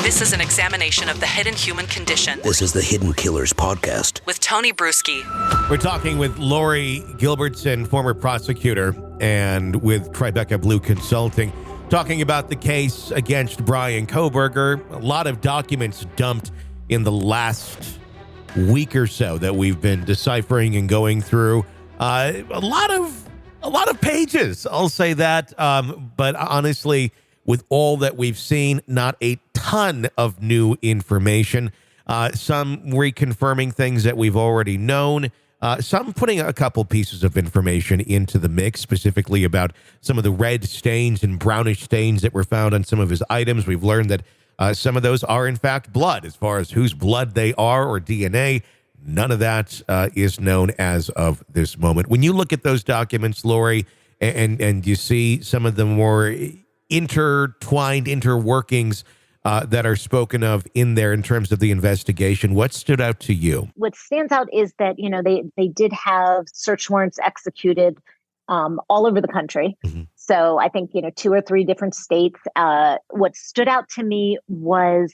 This is an examination of the hidden human condition. This is the Hidden Killers podcast with Tony Bruschi. We're talking with Laurie Gilbertson, former prosecutor, and with Tribeca Blue Consulting, talking about the case against Bryan Kohberger. A lot of documents dumped in the last week or so that we've been deciphering and going through. A lot of pages, I'll say that. But honestly, with all that we've seen, not a ton of new information. Some reconfirming things that we've already known. Some putting a couple pieces of information into the mix, specifically about some of the red stains and brownish stains that were found on some of his items. We've learned that some of those are, in fact, blood. As far as whose blood they are or DNA, none of that is known as of this moment. When you look at those documents, Laurie, and you see some of the more intertwined interworkings that are spoken of in there in terms of the investigation, what stood out to you? What stands out is that, they did have search warrants executed all over the country. Mm-hmm. So I think, 2 or 3 different states. What stood out to me was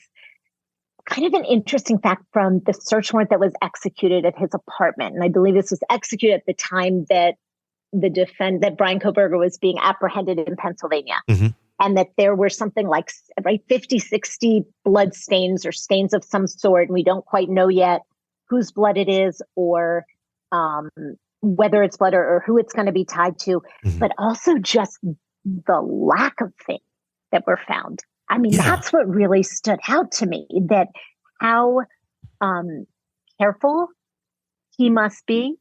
kind of an interesting fact from the search warrant that was executed at his apartment. And I believe this was executed at the time that that Bryan Kohberger was being apprehended in Pennsylvania. Mm-hmm. And that there were something like 50, 60 blood stains or stains of some sort. And we don't quite know yet whose blood it is or whether it's blood or who it's going to be tied to, but also just the lack of things that were found. I mean, That's what really stood out to me, that how careful he must be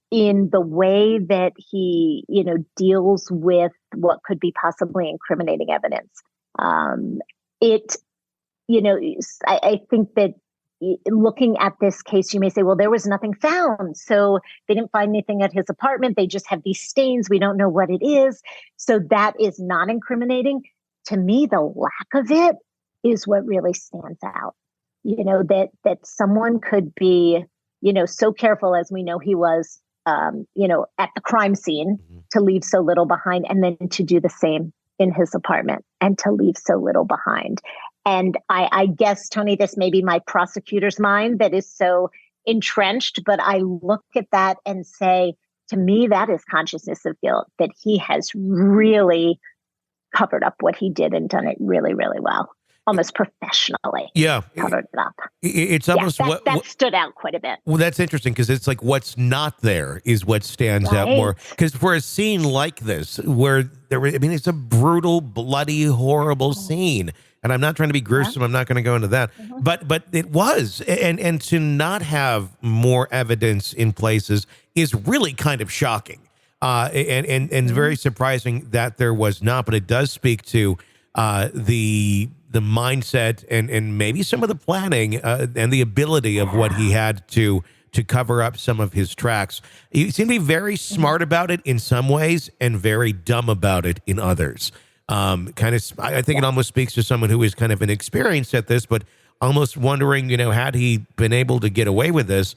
in the way that he, deals with what could be possibly incriminating evidence. I think that looking at this case, you may say, well, there was nothing found. So they didn't find anything at his apartment. They just have these stains. We don't know what it is. So that is not incriminating. To me, the lack of it is what really stands out. That someone could be, so careful as we know he was, at the crime scene to leave so little behind, and then to do the same in his apartment and to leave so little behind. And I guess, Tony, this may be my prosecutor's mind that is so entrenched, but I look at that and say, to me, that is consciousness of guilt, that he has really covered up what he did and done it really, really well. Almost professionally. Yeah. Covered it up. It's almost that stood out quite a bit. Well, that's interesting because it's like what's not there is what stands out more. Because for a scene like this, where it's a brutal, bloody, horrible scene. And I'm not trying to be gruesome. I'm not going to go into that. Mm-hmm. But it was. And to not have more evidence in places is really kind of shocking. And very surprising that there was not. But it does speak to the mindset and maybe some of the planning and the ability of what he had to cover up some of his tracks. He seemed to be very smart about it in some ways and very dumb about it in others. I think it almost speaks to someone who is kind of inexperienced at this, but almost wondering, had he been able to get away with this,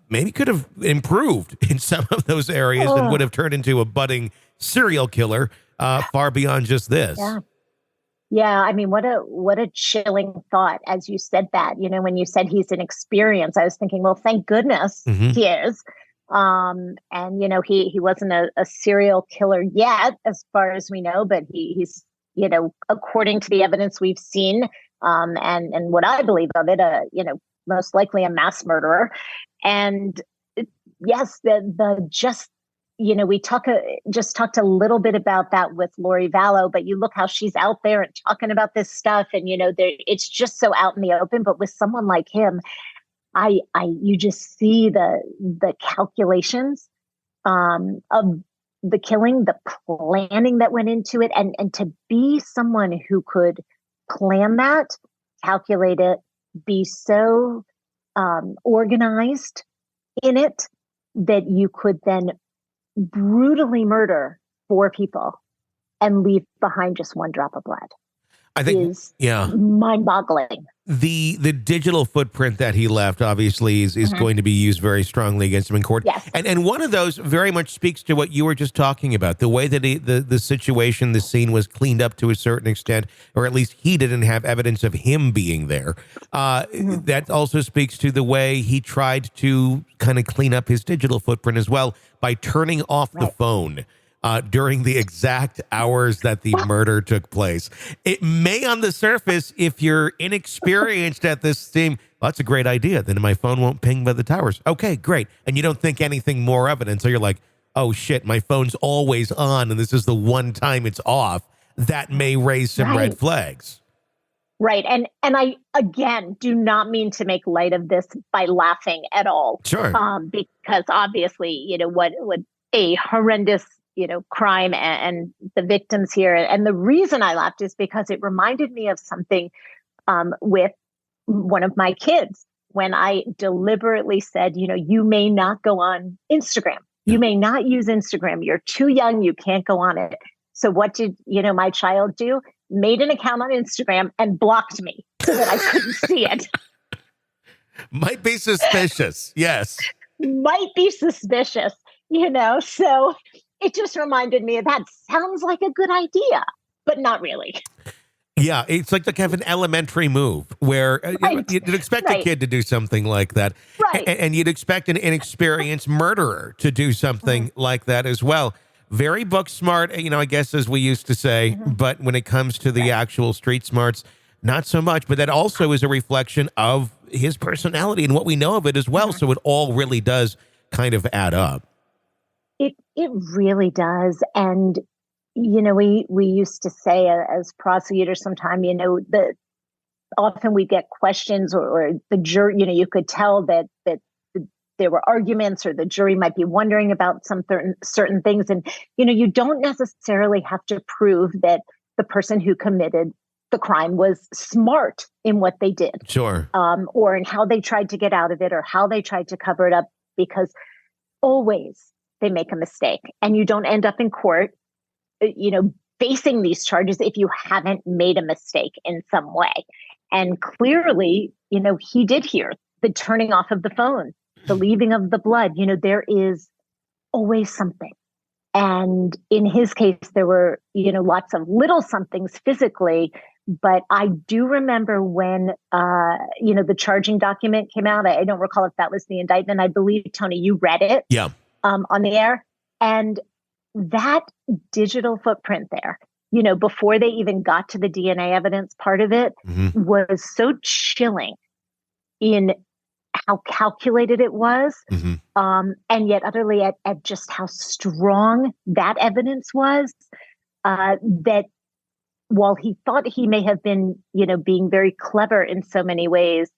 maybe could have improved in some of those areas and would have turned into a budding serial killer far beyond just this. Yeah, I mean, what a chilling thought as you said that. When you said he's inexperienced, I was thinking, well, thank goodness he is. And he wasn't a serial killer yet, as far as we know, but he's according to the evidence we've seen, and what I believe of it, most likely a mass murderer. And yes, we just talked a little bit about that with Laurie Vallow, but you look how she's out there and talking about this stuff, and it's just so out in the open. But with someone like him, you just see the calculations of the killing, the planning that went into it, and to be someone who could plan that, calculate it, be so organized in it that you could then brutally murder 4 people and leave behind just 1 drop of blood. I think is mind-boggling. The digital footprint that he left obviously is going to be used very strongly against him in court. Yes. And one of those very much speaks to what you were just talking about, the way that the situation, the scene was cleaned up to a certain extent, or at least he didn't have evidence of him being there. That also speaks to the way he tried to kind of clean up his digital footprint as well by turning off the phone during the exact hours that the murder took place. It may, on the surface, if you're inexperienced at this thing, well, that's a great idea. Then my phone won't ping by the towers. Okay, great. And you don't think anything more of it until you're like, oh, shit, my phone's always on, and this is the one time it's off. That may raise some red flags. Right. And I, again, do not mean to make light of this by laughing at all. Sure. Because obviously, what a horrendous crime and the victims here. And the reason I laughed is because it reminded me of something with one of my kids when I deliberately said, you may not go on Instagram. You may not use Instagram. You're too young. You can't go on it. So what did, my child do? Made an account on Instagram and blocked me so that I couldn't see it. Might be suspicious. Yes. Might be suspicious, so it just reminded me of that. Sounds like a good idea, but not really. Yeah, it's like the kind of an elementary move where you'd expect a kid to do something like that. Right. And you'd expect an inexperienced murderer to do something like that as well. Very book smart, I guess, as we used to say. But when it comes to the actual street smarts, not so much. But that also is a reflection of his personality and what we know of it as well. So it all really does kind of add up. It really does. And, we used to say as prosecutors sometime, that often we get questions or the jury, you could tell that there were arguments or the jury might be wondering about some certain things. And, you don't necessarily have to prove that the person who committed the crime was smart in what they did. Sure. Or in how they tried to get out of it or how they tried to cover it up, because always they make a mistake and you don't end up in court, facing these charges if you haven't made a mistake in some way. And clearly, he did hear the turning off of the phone, the leaving of the blood. There is always something. And in his case, there were, lots of little somethings physically. But I do remember when, the charging document came out. I don't recall if that was the indictment. I believe, Tony, you read it. Yeah. On the air. And that digital footprint there, before they even got to the DNA evidence part of it, was so chilling in how calculated it was, and yet utterly at just how strong that evidence was, that while he thought he may have been, being very clever in so many ways,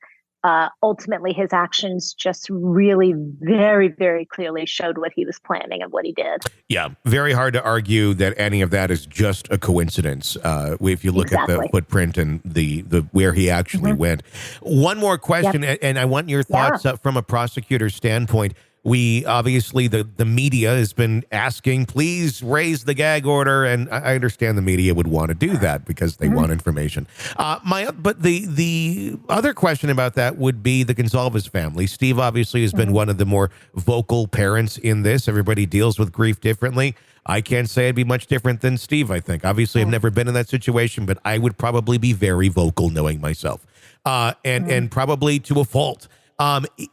ultimately his actions just really very, very clearly showed what he was planning and what he did. Yeah. Very hard to argue that any of that is just a coincidence. If you look at the footprint and the where he actually went. One more question, and I want your thoughts from a prosecutor's standpoint. We obviously, the media has been asking, please raise the gag order. And I understand the media would want to do that because they want information. But the other question about that would be the Gonzalez family. Steve obviously has been one of the more vocal parents in this. Everybody deals with grief differently. I can't say I'd be much different than Steve, I think. Obviously, I've never been in that situation, but I would probably be very vocal knowing myself. And probably to a fault.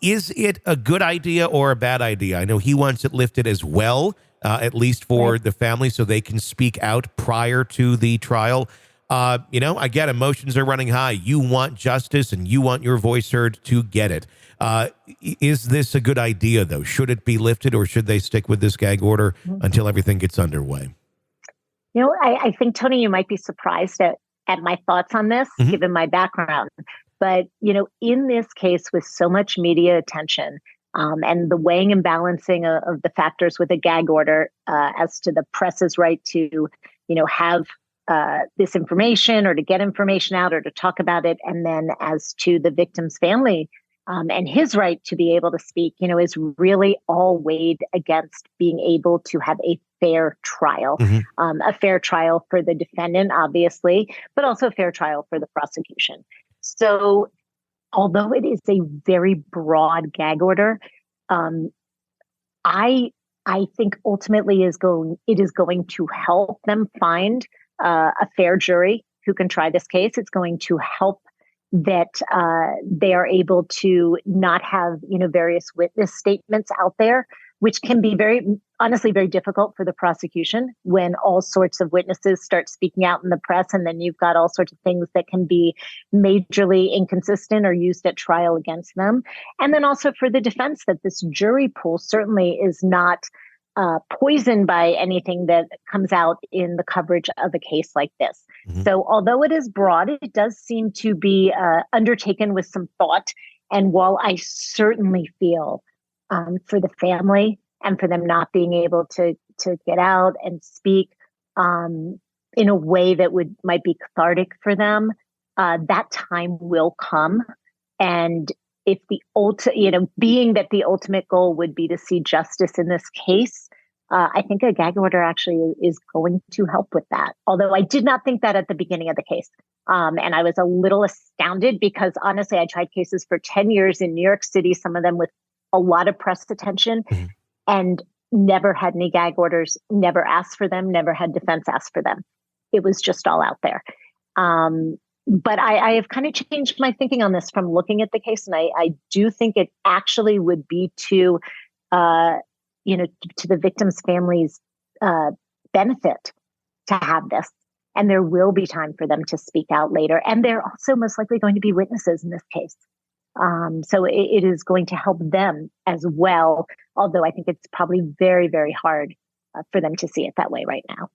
Is it a good idea or a bad idea? I know he wants it lifted as well, at least for the family, so they can speak out prior to the trial. I get emotions are running high. You want justice and you want your voice heard to get it. Is this a good idea, though? Should it be lifted or should they stick with this gag order until everything gets underway? I think, Tony, you might be surprised at my thoughts on this, given my background. But, in this case, with so much media attention and the weighing and balancing of the factors with a gag order as to the press's right to, have this information or to get information out or to talk about it. And then as to the victim's family and his right to be able to speak, is really all weighed against being able to have a fair trial, a fair trial for the defendant, obviously, but also a fair trial for the prosecution. So although it is a very broad gag order, I think ultimately it is going to help them find a fair jury who can try this case. It's going to help that they are able to not have, various witness statements out there, which can be honestly very difficult for the prosecution when all sorts of witnesses start speaking out in the press, and then you've got all sorts of things that can be majorly inconsistent or used at trial against them. And then also for the defense, that this jury pool certainly is not poisoned by anything that comes out in the coverage of a case like this. Mm-hmm. So although it is broad, it does seem to be undertaken with some thought. And while I certainly feel for the family and for them not being able to get out and speak in a way that might be cathartic for them, that time will come. And if being that the ultimate goal would be to see justice in this case, I think a gag order actually is going to help with that. Although I did not think that at the beginning of the case. And I was a little astounded because honestly, I tried cases for 10 years in New York City, some of them with a lot of press attention, and never had any gag orders, never asked for them, never had defense ask for them. It was just all out there. But I have kind of changed my thinking on this from looking at the case. And I do think it actually would be to the victims' families' benefit to have this. And there will be time for them to speak out later. And they're also most likely going to be witnesses in this case. So it is going to help them as well. Although I think it's probably very, very hard for them to see it that way right now.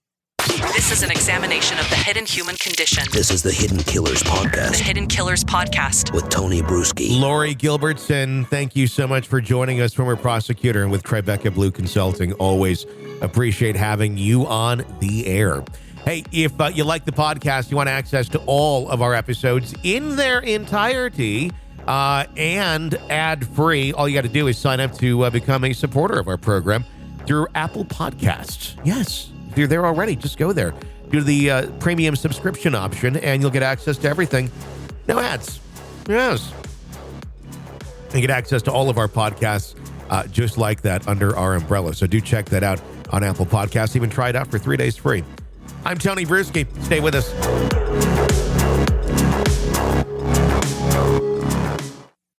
This is an examination of the hidden human condition. This is the Hidden Killers Podcast. The Hidden Killers Podcast. With Tony Bruschi. Laurie Gilbertson, thank you so much for joining us, former prosecutor, and with Tribeca Blue Consulting. Always appreciate having you on the air. Hey, if you like the podcast, you want access to all of our episodes in their entirety and ad-free, all you got to do is sign up to become a supporter of our program through Apple Podcasts. Yes. If you're there already, just go there. Do the premium subscription option, and you'll get access to everything. No ads. Yes. And get access to all of our podcasts just like that under our umbrella. So do check that out on Apple Podcasts. Even try it out for 3 days free. I'm Tony Bruschi. Stay with us.